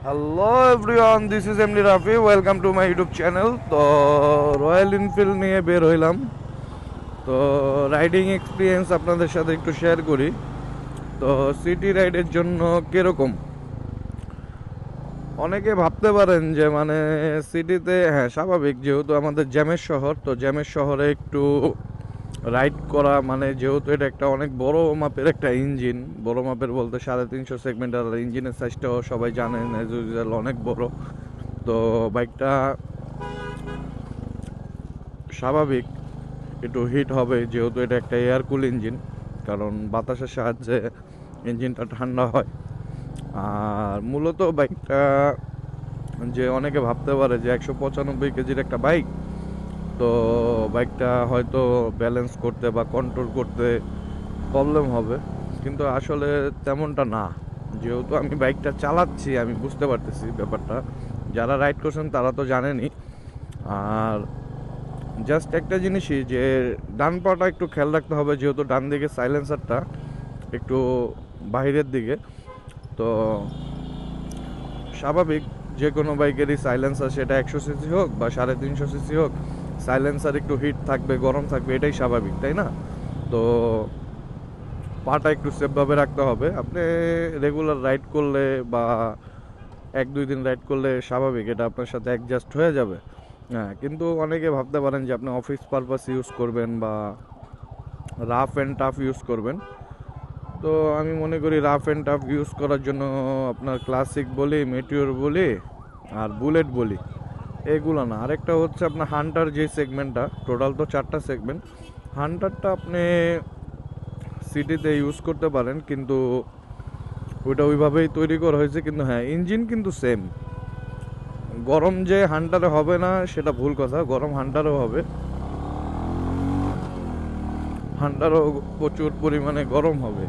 Hello everyone, this is MD Rafi. Welcome to my YouTube channel. তো royal Enfield নিয়ে বের হইলাম। তো রাইডিং এক্সপিরিয়েন্স আপনাদের সাথে একটু শেয়ার করি। তো সিটি রাইডের জন্য কীরকম, অনেকে ভাবতে পারেন যে মানে সিটিতে, হ্যাঁ স্বাভাবিক, যেহেতু আমাদের জ্যামের শহর, তো জ্যামের শহরে একটু রাইড করা মানে, যেহেতু এটা একটা অনেক বড় মাপের একটা ইঞ্জিন, বড় মাপের বলতে 350 সেগমেন্টার ইঞ্জিনের সাইজটাও সবাই জানেন অ্যাজ ইউজুয়াল অনেক বড়। তো বাইকটা স্বাভাবিক একটু হিট হবে, যেহেতু এটা একটা এয়ার কুল ইঞ্জিন, কারণ বাতাসের সাহায্যে ইঞ্জিনটা ঠান্ডা হয়। আর মূলত বাইকটা, যে অনেকে ভাবতে পারে যে 195 কেজির একটা বাইক, তো বাইকটা হয়তো ব্যালেন্স করতে বা কন্ট্রোল করতে প্রবলেম হবে, কিন্তু আসলে তেমনটা না। যেহেতু আমি বাইকটা চালাচ্ছি, আমি বুঝতে পারতেছি ব্যাপারটা। যারা রাইড করছেন তারা তো জানেনই। আর জাস্ট একটা জিনিসই, যে ডান পাটা একটু খেয়াল রাখতে হবে, যেহেতু ডান দিকে সাইলেন্সারটা একটু বাইরের দিকে। তো স্বাভাবিক, যে কোনো বাইকেরই সাইলেন্সার, সেটা 100 সিসি হোক বা 350 সিসি হোক, সাইলেন্সার একটু হিট থাকবে, গরম থাকবে, এটাই স্বাভাবিক, তাই না? তো পাটা একটু সেফভাবে রাখতে হবে। আপনি রেগুলার রাইড করলে বা 1-2 দিন রাইড করলে স্বাভাবিক এটা আপনার সাথে অ্যাডজাস্ট হয়ে যাবে। হ্যাঁ, কিন্তু অনেকে ভাবতে পারেন যে আপনি অফিস পারপাস ইউজ করবেন বা রাফ অ্যান্ড টাফ ইউজ করবেন। তো আমি মনে করি রাফ অ্যান্ড টাফ ইউজ করার জন্য আপনার ক্লাসিক বলি, মেটিওর বলি আর বুলেট বলি, এগুলো না। আরেকটা হচ্ছে আপনার হান্টার, যে সেগমেন্টটা, টোটাল তো 4টা সেগমেন্ট। হান্টারটা আপনি সিটিতে ইউজ করতে পারেন, কিন্তু ওইটা ওইভাবেই তৈরি করা হয়েছে। কিন্তু হ্যাঁ, ইঞ্জিন কিন্তু সেম। গরম যে হান্টারে হবে না সেটা ভুল কথা, গরম হান্টারও হবে, হান্টারও প্রচুর পরিমাণে গরম হবে।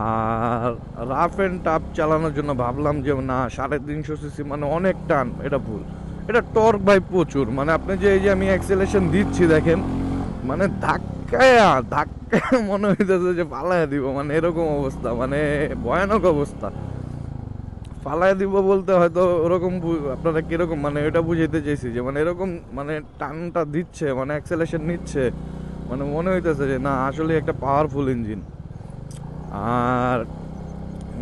আর রাফ অ্যান্ড টাফ চালানোর জন্য ভাবলাম যে না, 350 সিসি মানে অনেক টান, এটা ভুল। এটা টর্ক ভাই প্রচুর, মানে আপনি যে এই যে আমি অ্যাক্সেলেশন দিচ্ছি দেখেন, মানে ধাক্কায় ধাক্কায় মনে হইতেছে যে পালায় দিব, মানে এরকম অবস্থা, মানে ভয়ানক অবস্থা। ফালায় দিব বলতে হয়তো ওরকম আপনারা কিরকম, মানে এটা বুঝাইতে চাইছি যে মানে এরকম, মানে টানটা দিচ্ছে, মানে অ্যাক্সেলেশন নিচ্ছে, মানে মনে হইতেছে যে না, আসলে একটা পাওয়ারফুল ইঞ্জিন। আর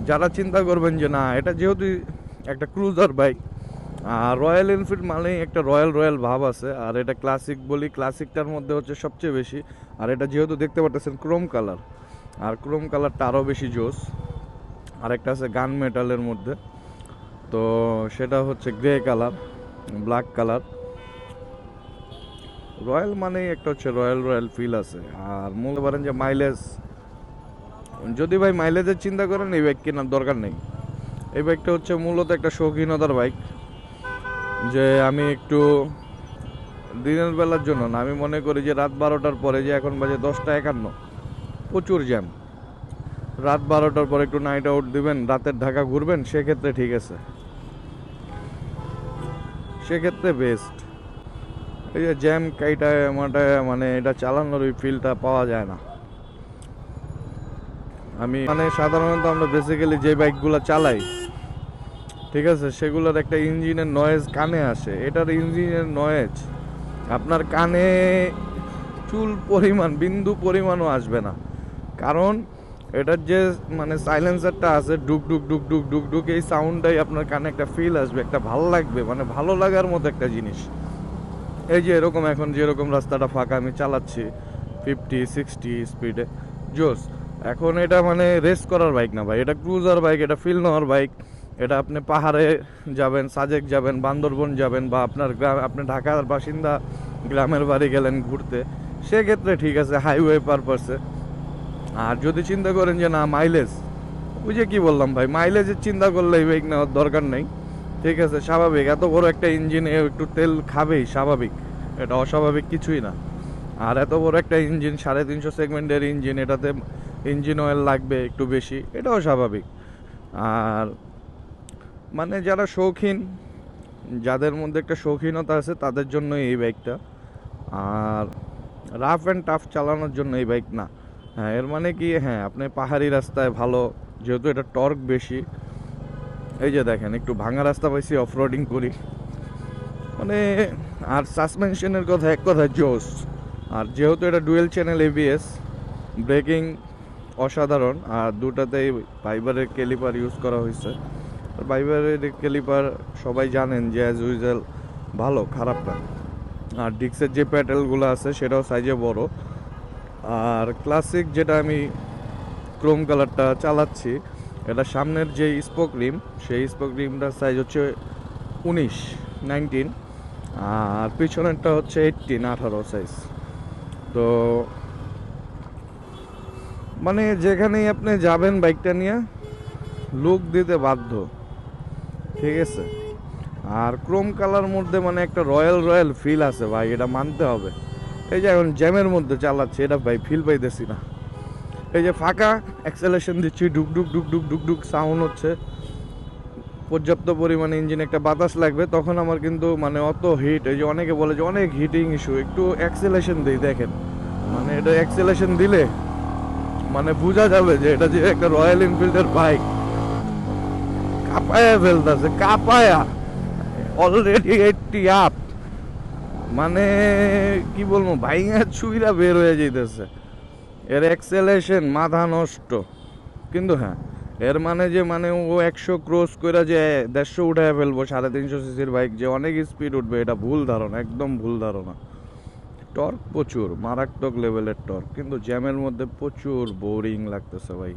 যারা চিন্তা করবেন যে না, এটা যেহেতু একটা ক্রুজার বাইক, আর রয়্যাল এনফিল্ড মানেই একটা রয়্যাল রয়্যাল ভাব আছে। আর এটা ক্লাসিক বলি, ক্লাসিকটার মধ্যে হচ্ছে সবচেয়ে বেশি। আর এটা যেহেতু দেখতে পাচ্ছেন ক্রোম কালার, আর ক্রোম কালারটা আরও বেশি জোস। আরেকটা আছে গান মেটালের মধ্যে, তো সেটা হচ্ছে grey colour, black colour. Royal মানেই একটা হচ্ছে রয়্যাল রয়্যাল ফিল আছে। আর বলতে পারেন যে মাইলেজ, যদি ভাই মাইলেজের চিন্তা করেন, এই বাইক কেনার দরকার নেই। এই বাইকটা হচ্ছে মূলত একটা শৌখিনতার বাইক, যে আমি একটু দিনের বেলার জন্য না, আমি মনে করি যে রাত 12টার পরে, যে এখন বাজে 10টা 51, প্রচুর জ্যাম, রাত 12টার পরে একটু নাইট আউট দিবেন, রাতের ঢাকা ঘুরবেন, সেক্ষেত্রে ঠিক আছে, সেক্ষেত্রে বেস্ট। এই যে জ্যাম কাইটায় মাটায়, মানে এটা চালানোর ওই ফিলটা পাওয়া যায় না। আমি মানে সাধারণত আমরা বেসিক্যালি যে বাইকগুলো চালাই, ঠিক আছে, সেগুলোর একটা ইঞ্জিনের নয়েজ কানে আসে। এটার ইঞ্জিনের নয়েজ আপনার কানে চুল পরিমাণ, বিন্দু পরিমাণও আসবে না। কারণ এটার যে মানে সাইলেন্সারটা আছে, ডুক ডুক ডুক ডুক ডুক ডুক, এই সাউন্ডটাই আপনার কানে একটা ফিল আসবে, একটা ভালো লাগবে, মানে ভালো লাগার মতো একটা জিনিস। এই যে এরকম এখন যেরকম রাস্তাটা ফাঁকা, আমি চালাচ্ছি 50-60 স্পিডে, জোস। এখন এটা মানে রেস করার বাইক না ভাই, এটা ক্রুজার বাইক, এটা ফিল নেওয়ার বাইক। এটা আপনি পাহাড়ে যাবেন, সাজেক যাবেন, বান্দরবন যাবেন, বা আপনার গ্রাম, আপনি ঢাকার বাসিন্দা, গ্রামের বাড়ি গেলেন ঘুরতে, সেক্ষেত্রে ঠিক আছে হাইওয়ে পারপাসে। আর যদি চিন্তা করেন যে না মাইলেজ, ওই যে কি বললাম ভাই, মাইলেজের চিন্তা করলে এই বাইক নেওয়ার দরকার নেই। ঠিক আছে, স্বাভাবিক, এত বড় একটা ইঞ্জিনে একটু তেল খাবেই, স্বাভাবিক, এটা অস্বাভাবিক কিছুই না। আর এত বড় একটা ইঞ্জিন, 350 সেগমেন্টের ইঞ্জিন, এটাতে ইঞ্জিন অয়েল লাগবে একটু বেশি, এটাও স্বাভাবিক। আর মানে যারা শৌখিন, যাদের মধ্যে একটা শৌখিনতা আছে, তাদের জন্য এই বাইকটা। আর রাফ অ্যান্ড টাফ চালানোর জন্য এই বাইক না। হ্যাঁ, এর মানে কি, হ্যাঁ আপনি পাহাড়ি রাস্তায় ভালো, যেহেতু এটা টর্ক বেশি, এই যে দেখেন একটু ভাঙা রাস্তা পাইছি, অফ রোডিং করি মানে। আর সাসপেনশনের কথা এক কথা জোস। আর যেহেতু এটা ডুয়েল চ্যানেল এবিএস, ব্রেকিং অসাধারণ। আর দুটাতেই ফাইবারের ক্যালিপার ইউজ করা হয়েছে। আর ফাইবারের ক্যালিপার সবাই জানেন যে অ্যাজ ইউজুয়াল ভালো, খারাপ না। আর ডিক্সের যে প্যাডেলগুলো আছে সেটাও সাইজে বড়। আর ক্লাসিক যেটা আমি ক্রোম কালারটা চালাচ্ছি, এটা সামনের যে স্পোক রিম, সেই স্পোক রিমটার সাইজ হচ্ছে 19 আর পিছনেরটা হচ্ছে 18 সাইজ। তো মানে যেখানেই আপনি যাবেন বাইকটা নিয়ে লুক দিতে বাধ্য, ঠিক আছে। আর ক্রোম কালার মধ্যে মানে একটা রয়্যাল রয়্যাল ফিল আছে ভাই, এটা মানতে হবে। এই যে এখন জ্যামের মধ্যে চালাচ্ছি, এটা ভাই ফিল পাইতেছি না। এই যে ফাঁকা অ্যাক্সেলারেশন দিচ্ছি, ডুক ডুক ডুক ডুক ডুক ডুক সাউন্ড হচ্ছে, পর্যাপ্ত পরিমাণে ইঞ্জিন একটা বাতাস লাগবে, তখন আমার কিন্তু মানে অত হিট। এই যে অনেকে বলে যে অনেক হিটিং ইস্যু, একটু অ্যাক্সেলারেশন দিই দেখেন, মানে এটা অ্যাক্সেলারেশন দিলে মানে বোঝা যাবে যে এটা যে একটা রয়্যাল এনফিল্ডের বাইক। কাঁপায়া ফেলতেছে, কাঁপায়া অলরেডি 80 আপ, মানে কি বলবো, ভাইঙা ছুঁইরা বের হয়ে যেতেছে। এর অ্যাক্সেলারেশন মাথা নষ্ট। কিন্তু হ্যাঁ, এর মানে যে মানে ও 100 ক্রস করে যে 150 উঠায় ফেলবো 350 সিসির বাইক, যে অনেক স্পিড উঠবে, এটা ভুল ধারণা, একদম ভুল ধারণা। টর্ক প্রচুর, মারাত্মক লেভেলের টর্ক, কিন্তু জ্যামের মধ্যে প্রচুর বোরিং লাগতেছে ভাই।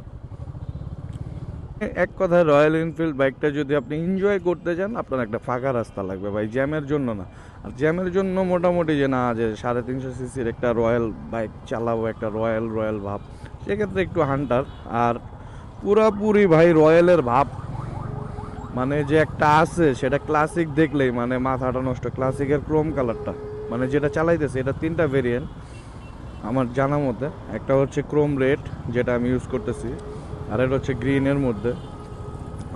এক কথায় রয়্যাল এনফিল্ড বাইকটা যদি আপনি এনজয় করতে চান, আপনার একটা ফাঁকা রাস্তা লাগবে ভাই, জ্যামের জন্য না। আর জ্যামের জন্য মোটামুটি যে না, যে 350 সিসির একটা রয়্যাল বাইক চালাবো, একটা রয়্যাল রয়্যাল ভাব, সেক্ষেত্রে একটু হান্টার। আর পুরাপুরি ভাই রয়্যালের ভাব মানে যে একটা আছে, সেটা ক্লাসিক দেখলেই মানে মাথাটা নষ্ট। ক্লাসিকের ক্রোম কালারটা মানে যেটা চালাইতেছে, এটা 3টা ভেরিয়েন্ট আমার জানা মতে। একটা হচ্ছে ক্রোম রেড, যেটা আমি ইউজ করতেছি, আর এটা হচ্ছে গ্রিনের মধ্যে,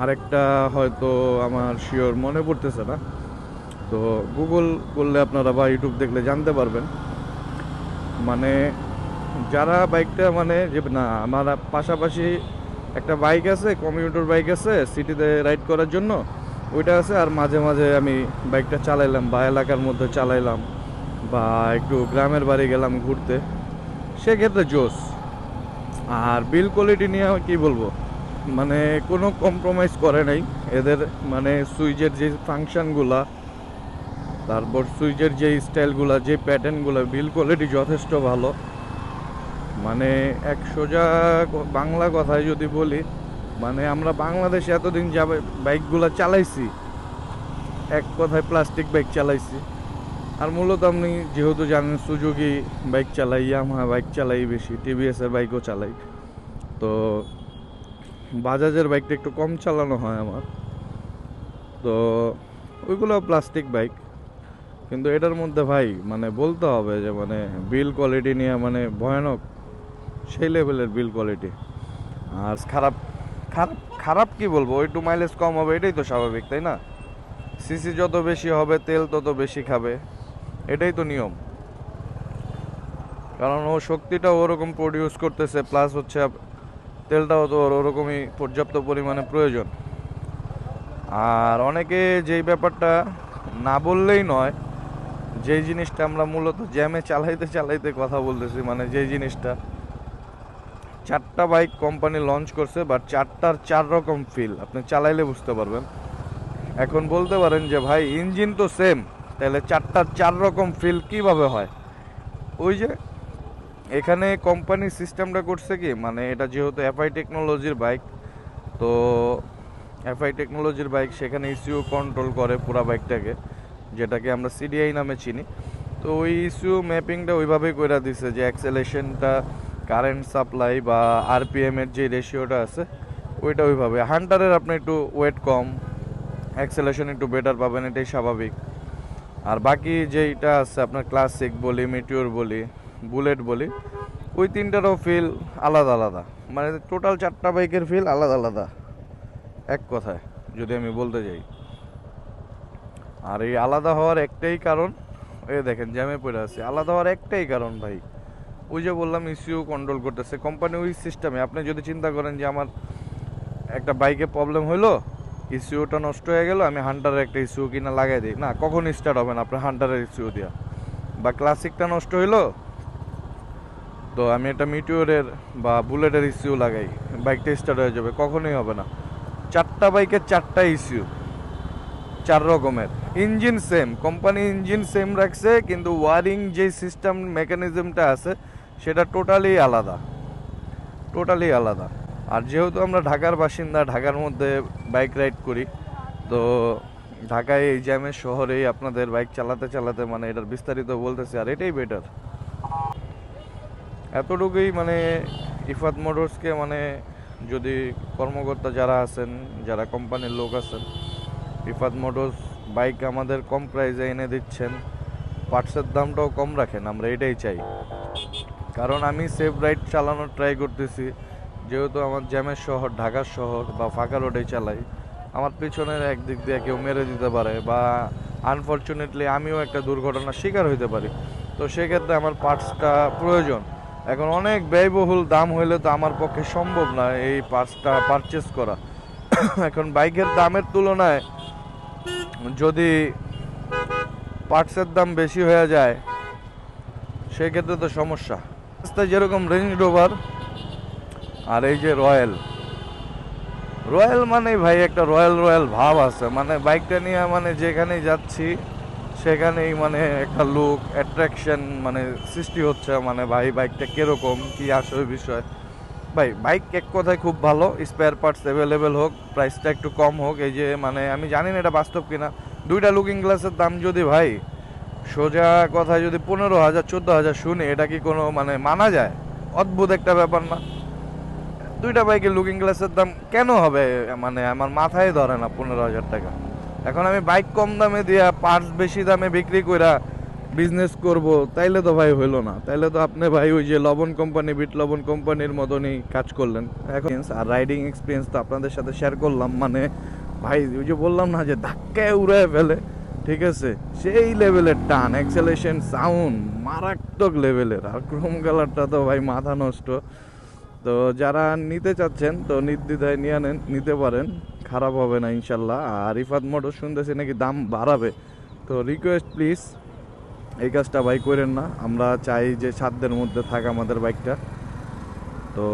আরেকটা হয়তো আমার শিওর মনে পড়তেছে না। তো গুগল করলে আপনারা বা ইউটিউব দেখলে জানতে পারবেন। মানে যারা বাইকটা মানে যে না, আমার পাশাপাশি একটা বাইক আছে, কমিউটার বাইক আছে সিটিতে রাইড করার জন্য, ওইটা আছে। আর মাঝে মাঝে আমি বাইকটা চালাইলাম বা এলাকার মধ্যে চালাইলাম বা একটু গ্রামের বাড়ি গেলাম ঘুরতে, সেক্ষেত্রে জোস। আর বিল কোয়ালিটি নিয়ে কি বলবো, মানে কোনো কম্প্রোমাইজ করে নাই এদের। মানে সুইচের যে ফাংশনগুলা, তারপর সুইচের যে স্টাইলগুলা, যে প্যাটার্নগুলো, বিল কোয়ালিটি যথেষ্ট ভালো। মানে এক সোজা বাংলা কথায় যদি বলি, মানে আমরা বাংলাদেশে এতদিন যাবে বাইকগুলো চালাইছি, এক কথায় প্লাস্টিক বাইক চালাইছি। আর মূলত আপনি যেহেতু জানেন সুজুকি বাইক চালাই, ইয়ামাহা বাইক চালাই বেশি, টিভিএসের বাইকও চালাই। তো বাজাজের বাইকটা একটু কম চালানো হয় আমার, তো ওইগুলো প্লাস্টিক বাইক। কিন্তু এটার মধ্যে ভাই মানে বলতে হবে যে মানে বিল কোয়ালিটি নিয়ে মানে ভয়ানক, সেই লেভেলের বিল কোয়ালিটি। আর খারাপ খারাপ খারাপ কি বলবো, একটু মাইলেজ কম হবে, এটাই তো স্বাভাবিক, তাই না? সিসি যত বেশি হবে তেল তত বেশি খাবে, এটাই তো নিয়ম। কারণ ও শক্তিটা ওরকম প্রডিউস করতেছে, প্লাস হচ্ছে তেলটাও তো ওরকমই পর্যাপ্ত পরিমাণে প্রয়োজন। আর অনেকে যেই ব্যাপারটা না বললেই নয়, যেই জিনিসটা আমরা মূলত জ্যামে চালাইতে চালাইতে কথা বলতেছি, মানে যেই জিনিসটা 4টা বাইক কোম্পানি লঞ্চ করছে, বাট 4টার 4 রকম ফিল, আপনি চালাইলে বুঝতে পারবেন। এখন বলতে পারেন যে ভাই ইঞ্জিন তো সেম, তাহলে 4টার 4 রকম ফিল কিভাবে হয়? ওই যে এখানে কোম্পানি সিস্টেমটা করছে কি, মানে এটা যেহেতু এফআই টেকনোলজির বাইক, তো এফআই টেকনোলজির বাইক, সেখানে ইসিউ কন্ট্রোল করে পুরা বাইকটাকে, যেটাকে আমরা সিডিআই নামে চিনি। তো ওই ইসিউ ম্যাপিংটা ওইভাবেই করে দিছে যে অ্যাক্সেলেশনটা, কারেন্ট সাপ্লাই বা আরপিএম এর যে রেশিওটা আছে, ওইটা ওইভাবে। হান্টারের আপনি একটু ওয়েট কম, অ্যাক্সেলেশন একটু বেটার পাবেন, এটাই স্বাভাবিক। আর বাকি যেইটা আছে আপনার ক্লাসিক বলি, মিটিওর বলি, বুলেট বলি, ওই 3টারও ফিল আলাদা আলাদা। মানে টোটাল 4টা বাইকের ফিল আলাদা আলাদা এক কথায় যদি আমি বলতে যাই। আর এই আলাদা হওয়ার একটাই কারণ, এই দেখেন জ্যামে পড়ে আছে, আলাদা হওয়ার একটাই কারণ ভাই, ওই যে বললাম ইসিউ কন্ট্রোল করতেছে কোম্পানি ওই সিস্টেমে। আপনি যদি চিন্তা করেন যে আমার একটা বাইকে প্রবলেম হইলো, ইসিউটা নষ্ট হয়ে গেল, আমি হান্টারের একটা ইসিউ কিনা লাগাই দিই, না কখন স্টার্ট হবে না আপনার হান্টারের ইসিউ দিয়া। বা ক্লাসিকটা নষ্ট হইলো, তো আমি একটা মিটিওরের বা বুলেটের ইসিউ লাগাই, বাইকটা স্টার্ট হয়ে যাবে, কখনোই হবে না। 4টা বাইকের 4টা ইসিউ, 4 রকমের। Engine same, company engine same রাখছে, কিন্তু ওয়ারিং যে সিস্টেম মেকানিজমটা আছে সেটা টোটালি আলাদা, টোটালি আলাদা। আর যেহেতু আমরা ঢাকার বাসিন্দা, ঢাকার মধ্যে বাইক রাইড করি, তো ঢাকায় এই জ্যামের শহরেই আপনাদের বাইক চালাতে চালাতে মানে এটার বিস্তারিত বলতেছি, আর এটাই বেটার। এতটুকুই মানে ইফাত মোটরসকে মানে যদি কর্মকর্তা যারা আছেন, যারা কোম্পানির লোক আছেন, ইফাত মোটরস বাইক আমাদের কম প্রাইসে এনে দিচ্ছেন, পার্টসের দামটাও কম রাখেন, আমরা এটাই চাই। কারণ আমি সেফ রাইড চালানোর ট্রাই করতেছি, যেহেতু আমার জ্যামের শহর ঢাকার শহর বা ফাঁকা রোডে চালাই, আমার পিছনের একদিক দিয়ে কেউ মেরে দিতে পারে বা আনফর্চুনেটলি আমিও একটা দুর্ঘটনার শিকার হইতে পারি। তো সেক্ষেত্রে আমার পার্টসটা প্রয়োজন। এখন অনেক ব্যয়বহুল দাম হইলে তো আমার পক্ষে সম্ভব না এই পার্টসটা পারচেস করা। এখন বাইকের দামের তুলনায় যদি পার্টসের দাম বেশি হয়ে যায় সেক্ষেত্রে তো সমস্যা। রাস্তায় যেরকম রেঞ্জ রোভার আর এই যে রয়্যাল, রয়্যাল মানে ভাই একটা রয়্যাল রয়্যাল ভাব আছে, মানে বাইকটা নিয়ে মানে যেখানেই যাচ্ছি সেখানেই মানে একটা লুক অ্যাট্রাকশন মানে সৃষ্টি হচ্ছে, মানে ভাই বাইকটা কিরকম কি আসবে বিষয়। ভাই বাইক এক কথায় খুব ভালো, স্পেয়ার পার্টস অ্যাভেলেবেল হোক, প্রাইসটা একটু কম হোক। এই যে মানে আমি জানি না এটা বাস্তব কিনা, 2টা লুকিং গ্লাসের দাম যদি ভাই সোজা কথায় যদি 15,000 14,000 শুনি, এটা কি কোনো মানে মানা যায়? অদ্ভুত একটা ব্যাপার না? 2টা বাইকের লুকিং গ্লাসের দাম কেন হবে, মানে আমার মাথায় ধরে না 15,000 টাকা। এখন আমি বাইক কম দামে দিয়া পার্টস বেশি দামে বিক্রি কইরা বিজনেস করব, তাইলে তো ভাই হইলো না। তাইলে তো আপনি ভাই ওই যে লবণ কোম্পানি, বিট লবণ কোম্পানির মতনই কাজ করলেন। এখন আর রাইডিং এক্সপিরিয়েন্স তো আপনাদের সাথে শেয়ার করলাম, মানে ভাই ওই যে বললাম না যে ধাক্কায় উড়ায় ফেলে, ঠিক আছে, সেই লেভেলের টান, অ্যাক্সেলেশন, সাউন্ড মারাত্মক লেভেলের। আর ক্রোম কালারটা তো ভাই মাথা নষ্ট। তো যারা নিতে চাচ্ছেন তো নির্দ্বিধায় নিয়ে নেন, নিতে পারেন, খারাপ হবে না ইনশাল্লাহ। আর রিফাত মোটর শুনতেছি নাকি দাম বাড়াবে, তো রিকোয়েস্ট প্লিজ এই কাজটা ভাই করেন না। আমরা চাই যে সাধ্যের মধ্যে থাক আমাদের বাইকটা। তো